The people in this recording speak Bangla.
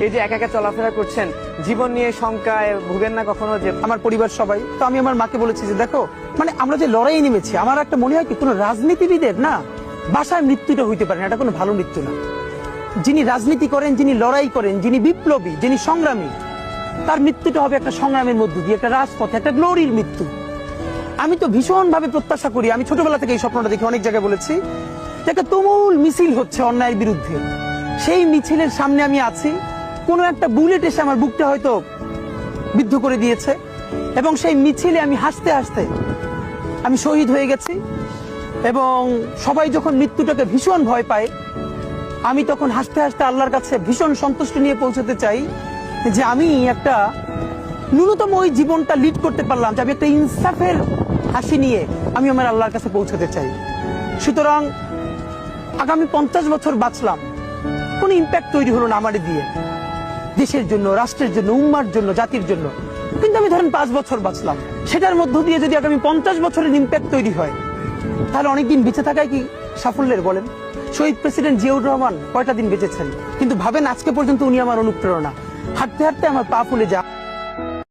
এই যে একা একা চলাফেরা করছেন, জীবন নিয়ে শঙ্কায় ভুগেন না কখনো? যে আমার পরিবার সবাই তো, আমি আমার মাকে বলেছি যে দেখো, মানে আমরা যে লড়াই নেমেছি, আমার একটা মনে হয় কি কোনো রাজনীতিবিদের না বাসায় মৃত্যুটা হইতে পারে না, এটা কোনো ভালো মৃত্যু না। যিনি রাজনীতি করেন, যিনি লড়াই করেন, যিনি বিপ্লবী, যিনি সংগ্রামী, তার মৃত্যুটা হবে একটা সংগ্রামের মধ্য দিয়ে, একটা রাজপথে, একটা গ্লোরির মৃত্যু। আমি তো ভীষণ ভাবে প্রত্যাশা করি, আমি ছোটবেলা থেকে এই স্বপ্নটা দেখি, অনেক জায়গায় বলেছি যে একটা তুমুল মিছিল হচ্ছে অন্যায়ের বিরুদ্ধে, সেই মিছিলের সামনে আমি আছি, কোনো একটা বুলেট এসে আমার বুকটা হয়তো বিদ্ধ করে দিয়েছে, এবং সেই মিছিলে আমি হাসতে হাসতে আমি শহীদ হয়ে গেছি। এবং সবাই যখন মৃত্যুটাকে ভীষণ ভয় পায়, আমি তখন হাসতে হাসতে আল্লাহর কাছে ভীষণ সন্তুষ্টি নিয়ে পৌঁছতে চাই যে আমি একটা ন্যূনতম ওই জীবনটা লিড করতে পারলাম, যে আমি একটা ইনসাফের হাসি নিয়ে আমি আমার আল্লাহর কাছে পৌঁছতে চাই। সুতরাং আগামী 50 বছর বাঁচলাম, কোনো ইম্প্যাক্ট তৈরি হলো না আমার দিয়ে, দেশের জন্য, রাষ্ট্রের জন্য, উম্মার জন্য, জাতির জন্য। কিন্তু আমি ধরেন 5 বছর বাঁচলাম, সেটার মধ্য দিয়ে যদি আগামী 50 বছরের ইম্প্যাক্ট তৈরি হয়, তাহলে অনেকদিন বেঁচে থাকায় কি সাফল্যের বলেন? শহীদ প্রেসিডেন্ট জিয়াউর রহমান কয়টা দিন বেঁচেছেন, কিন্তু ভাবেন আজকে পর্যন্ত উনি আমার অনুপ্রেরণা। হাঁটতে হাঁটতে আমার পা ফুলে যায়।